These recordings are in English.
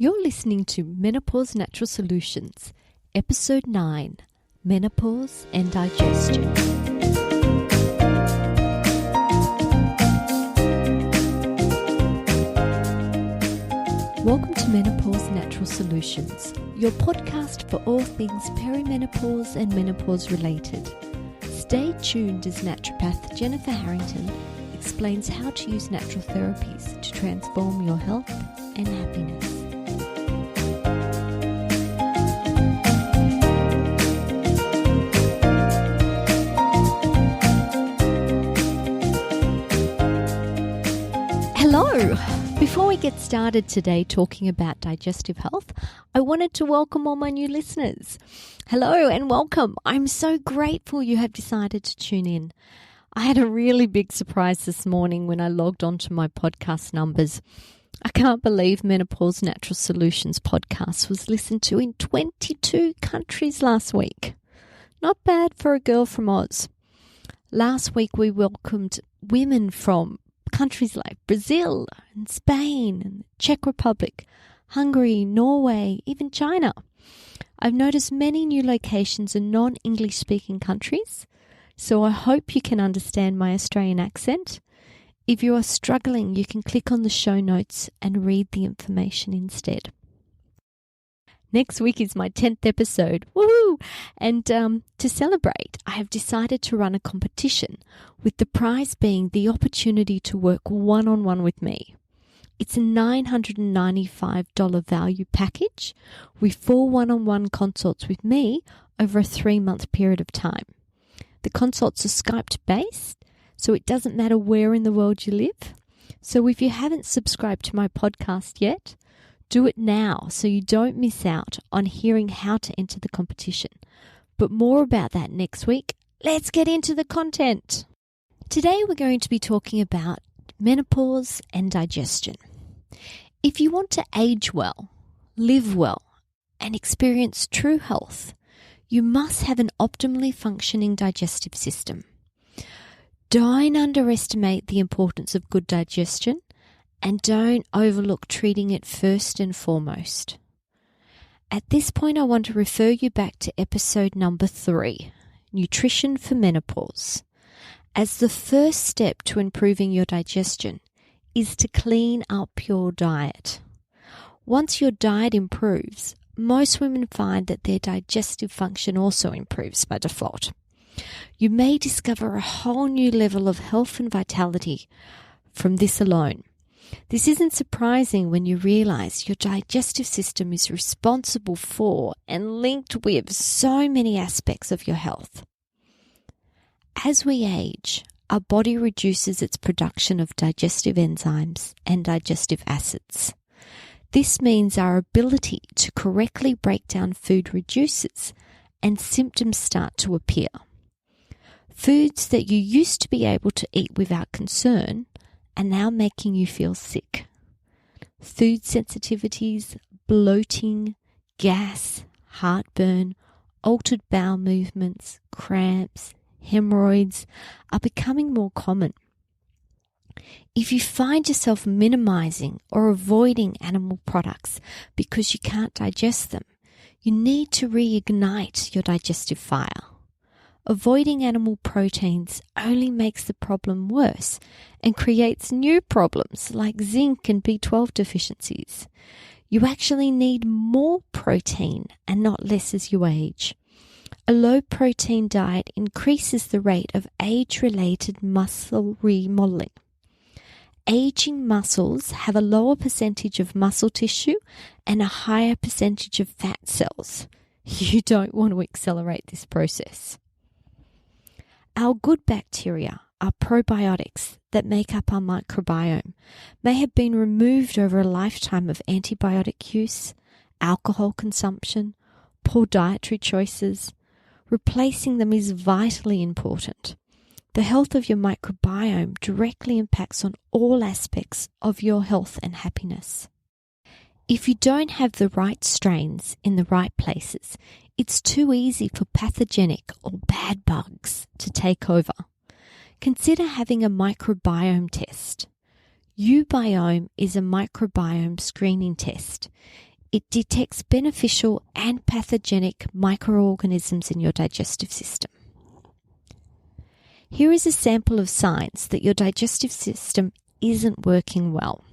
You're listening to Menopause Natural Solutions, Episode 9, Menopause and Digestion. Welcome to Menopause Natural Solutions, your podcast for all things perimenopause and menopause related. Stay tuned as naturopath Jennifer Harrington explains how to use natural therapies to transform your health and happiness. Hello! Before we get started today talking about digestive health, I wanted to welcome all my new listeners. Hello and welcome. I'm so grateful you have decided to tune in. I had a really big surprise this morning when I logged onto my podcast numbers. I can't believe Menopause Natural Solutions podcast was listened to in 22 countries last week. Not bad for a girl from Oz. Last week we welcomed women from countries like Brazil and Spain and the Czech Republic, Hungary, Norway, even China. I've noticed many new locations in non-English speaking countries, so I hope you can understand my Australian accent. If you are struggling, you can click on the show notes and read the information instead. Next week is my 10th episode. Woohoo! And to celebrate, I have decided to run a competition, with the prize being the opportunity to work one-on-one with me. It's a $995 value package with 4 one-on-one consults with me over a 3-month period of time. The consults are Skype-based, so it doesn't matter where in the world you live. So if you haven't subscribed to my podcast yet, do it now so you don't miss out on hearing how to enter the competition. But more about that next week. Let's get into the content. Today we're going to be talking about menopause and digestion. If you want to age well, live well, and experience true health, you must have an optimally functioning digestive system. Don't underestimate the importance of good digestion, and don't overlook treating it first and foremost. At this point, I want to refer you back to episode number 3, Nutrition for Menopause, as the first step to improving your digestion is to clean up your diet. Once your diet improves, most women find that their digestive function also improves by default. You may discover a whole new level of health and vitality from this alone. This isn't surprising when you realize your digestive system is responsible for and linked with so many aspects of your health. As we age, our body reduces its production of digestive enzymes and digestive acids. This means our ability to correctly break down food reduces and symptoms start to appear. Foods that you used to be able to eat without concern are now making you feel sick. Food sensitivities, bloating, gas, heartburn, altered bowel movements, cramps, hemorrhoids are becoming more common. If you find yourself minimizing or avoiding animal products because you can't digest them, you need to reignite your digestive fire. Avoiding animal proteins only makes the problem worse and creates new problems like zinc and B12 deficiencies. You actually need more protein and not less as you age. A low-protein diet increases the rate of age-related muscle remodeling. Aging muscles have a lower percentage of muscle tissue and a higher percentage of fat cells. You don't want to accelerate this process. Our good bacteria, our probiotics that make up our microbiome, may have been removed over a lifetime of antibiotic use, alcohol consumption, poor dietary choices. Replacing them is vitally important. The health of your microbiome directly impacts on all aspects of your health and happiness. If you don't have the right strains in the right places, it's too easy for pathogenic or bad bugs to take over. Consider having a microbiome test. Ubiome is a microbiome screening test. It detects beneficial and pathogenic microorganisms in your digestive system. Here is a sample of signs that your digestive system isn't working well.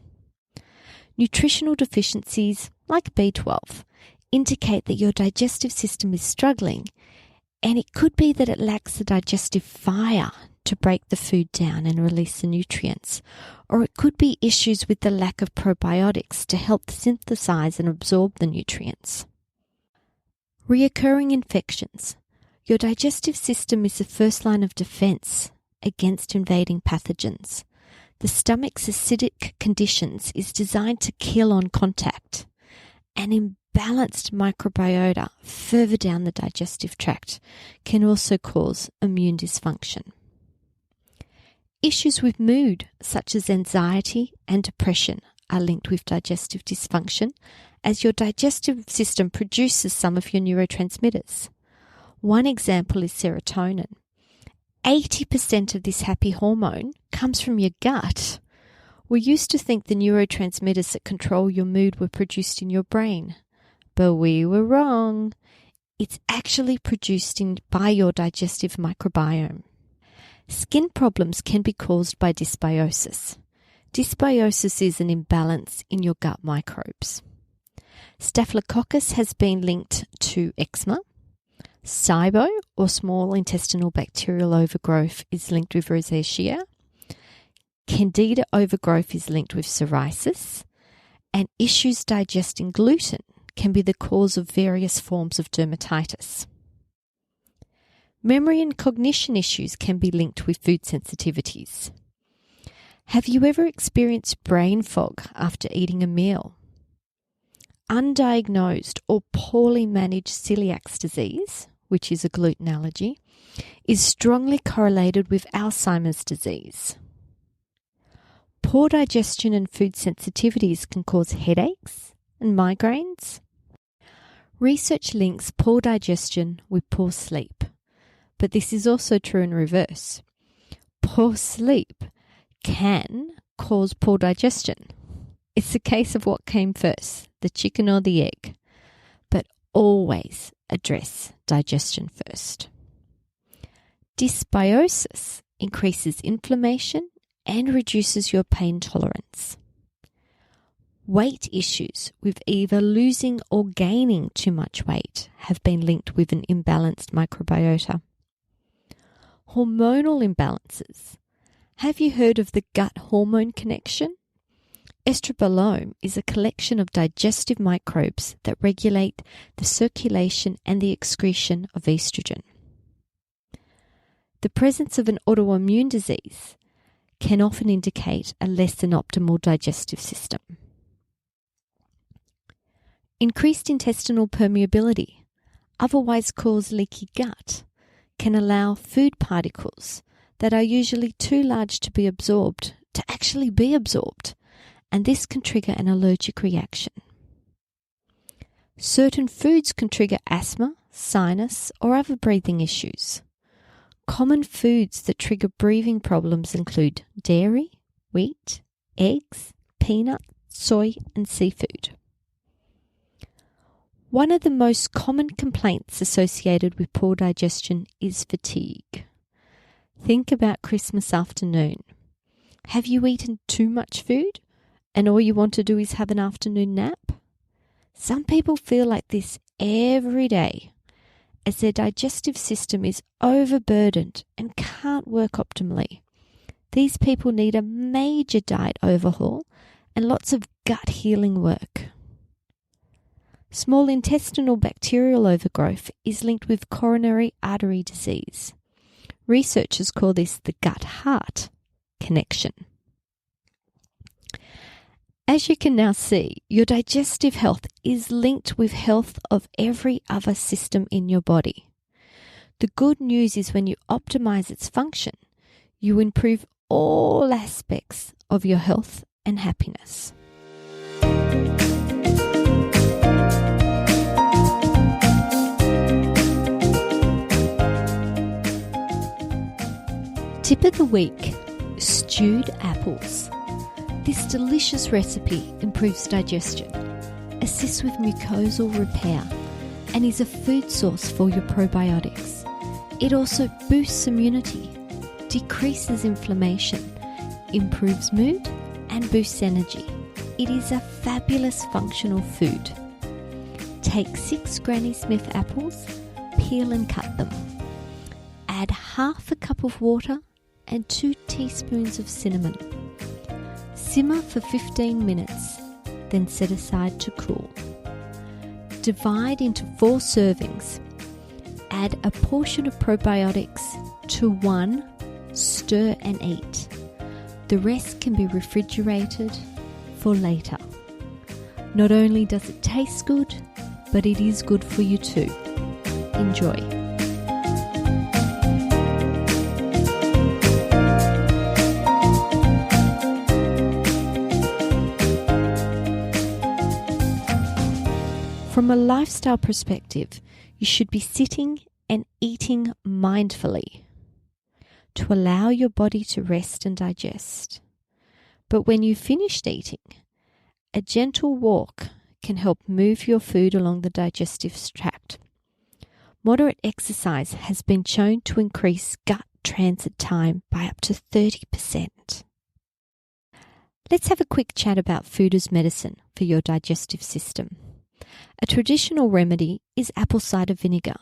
Nutritional deficiencies, like B12, indicate that your digestive system is struggling, and it could be that it lacks the digestive fire to break the food down and release the nutrients, or it could be issues with the lack of probiotics to help synthesize and absorb the nutrients. Reoccurring infections. Your digestive system is the first line of defense against invading pathogens. The stomach's acidic conditions is designed to kill on contact. An imbalanced microbiota further down the digestive tract can also cause immune dysfunction. Issues with mood, such as anxiety and depression, are linked with digestive dysfunction, as your digestive system produces some of your neurotransmitters. One example is serotonin. 80% of this happy hormone comes from your gut. We used to think the neurotransmitters that control your mood were produced in your brain, but we were wrong. It's actually produced by your digestive microbiome. Skin problems can be caused by dysbiosis. Dysbiosis is an imbalance in your gut microbes. Staphylococcus has been linked to eczema. SIBO, or small intestinal bacterial overgrowth, is linked with rosacea. Candida overgrowth is linked with psoriasis. And issues digesting gluten can be the cause of various forms of dermatitis. Memory and cognition issues can be linked with food sensitivities. Have you ever experienced brain fog after eating a meal? Undiagnosed or poorly managed celiac disease, which is a gluten allergy, is strongly correlated with Alzheimer's disease. Poor digestion and food sensitivities can cause headaches and migraines. Research links poor digestion with poor sleep, but this is also true in reverse. Poor sleep can cause poor digestion. It's a case of what came first, the chicken or the egg, but always address digestion first. Dysbiosis increases inflammation and reduces your pain tolerance. Weight issues with either losing or gaining too much weight have been linked with an imbalanced microbiota. Hormonal imbalances. Have you heard of the gut hormone connection? Estrobolome is a collection of digestive microbes that regulate the circulation and the excretion of estrogen. The presence of an autoimmune disease can often indicate a less than optimal digestive system. Increased intestinal permeability, otherwise called leaky gut, can allow food particles that are usually too large to be absorbed to actually be absorbed, and this can trigger an allergic reaction. Certain foods can trigger asthma, sinus, or other breathing issues. Common foods that trigger breathing problems include dairy, wheat, eggs, peanut, soy, and seafood. One of the most common complaints associated with poor digestion is fatigue. Think about Christmas afternoon. Have you eaten too much food and all you want to do is have an afternoon nap? Some people feel like this every day, as their digestive system is overburdened and can't work optimally. These people need a major diet overhaul and lots of gut healing work. Small intestinal bacterial overgrowth is linked with coronary artery disease. Researchers call this the gut-heart connection. As you can now see, your digestive health is linked with health of every other system in your body. The good news is when you optimize its function, you improve all aspects of your health and happiness. Tip of the week, stewed apples. This delicious recipe improves digestion, assists with mucosal repair, and is a food source for your probiotics. It also boosts immunity, decreases inflammation, improves mood, and boosts energy. It is a fabulous functional food. Take 6 Granny Smith apples, peel and cut them. Add half a cup of water and 2 teaspoons of cinnamon. Simmer for 15 minutes, then set aside to cool. Divide into 4 servings. Add a portion of probiotics to 1, stir and eat. The rest can be refrigerated for later. Not only does it taste good, but it is good for you too. Enjoy. From a lifestyle perspective, you should be sitting and eating mindfully to allow your body to rest and digest. But when you've finished eating, a gentle walk can help move your food along the digestive tract. Moderate exercise has been shown to increase gut transit time by up to 30%. Let's have a quick chat about food as medicine for your digestive system. A traditional remedy is apple cider vinegar.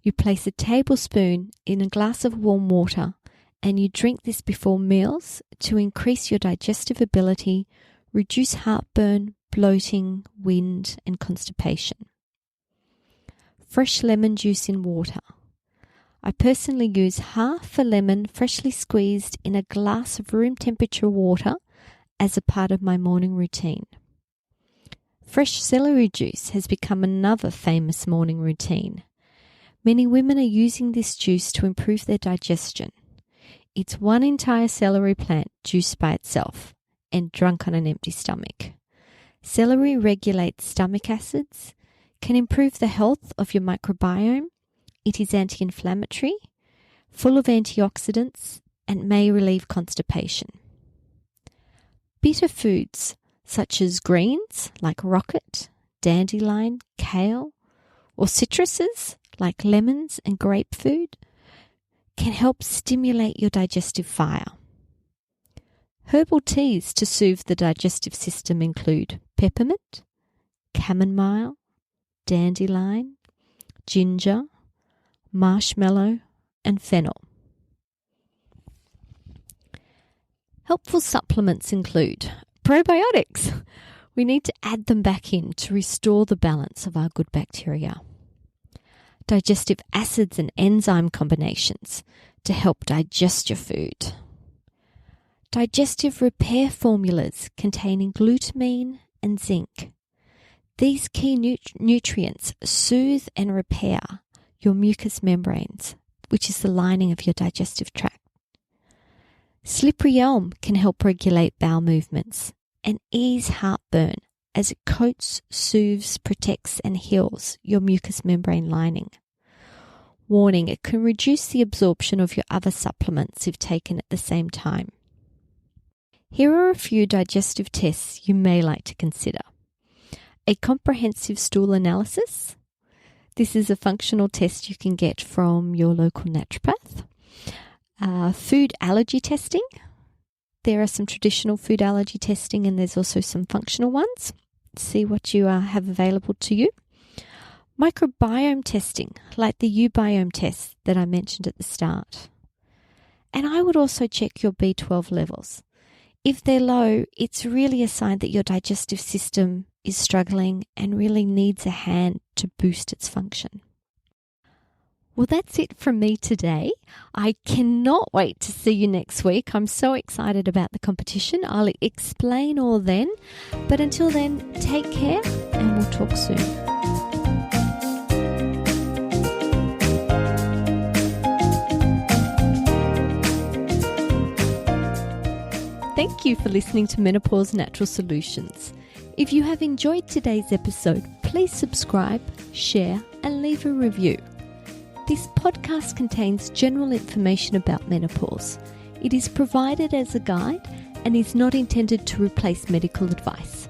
You place a tablespoon in a glass of warm water and you drink this before meals to increase your digestive ability, reduce heartburn, bloating, wind, and constipation. Fresh lemon juice in water. I personally use half a lemon freshly squeezed in a glass of room temperature water as a part of my morning routine. Fresh celery juice has become another famous morning routine. Many women are using this juice to improve their digestion. It's one entire celery plant juiced by itself and drunk on an empty stomach. Celery regulates stomach acids, can improve the health of your microbiome. It is anti-inflammatory, full of antioxidants, and may relieve constipation. Bitter foods such as greens like rocket, dandelion, kale, or citruses like lemons and grapefruit can help stimulate your digestive fire. Herbal teas to soothe the digestive system include peppermint, chamomile, dandelion, ginger, marshmallow, and fennel. Helpful supplements include probiotics. We need to add them back in to restore the balance of our good bacteria. Digestive acids and enzyme combinations to help digest your food. Digestive repair formulas containing glutamine and zinc. These key nutrients soothe and repair your mucous membranes, which is the lining of your digestive tract. Slippery elm can help regulate bowel movements and ease heartburn as it coats, soothes, protects, and heals your mucous membrane lining. Warning, it can reduce the absorption of your other supplements if taken at the same time. Here are a few digestive tests you may like to consider. A comprehensive stool analysis. This is a functional test you can get from your local naturopath. Food allergy testing. There are some traditional food allergy testing and there's also some functional ones. See what you have available to you. Microbiome testing, like the Ubiome test that I mentioned at the start. And I would also check your B12 levels. If they're low, it's really a sign that your digestive system is struggling and really needs a hand to boost its function. Well, that's it from me today. I cannot wait to see you next week. I'm so excited about the competition. I'll explain all then. But until then, take care and we'll talk soon. Thank you for listening to Menopause Natural Solutions. If you have enjoyed today's episode, please subscribe, share, and leave a review. This podcast contains general information about menopause. It is provided as a guide and is not intended to replace medical advice.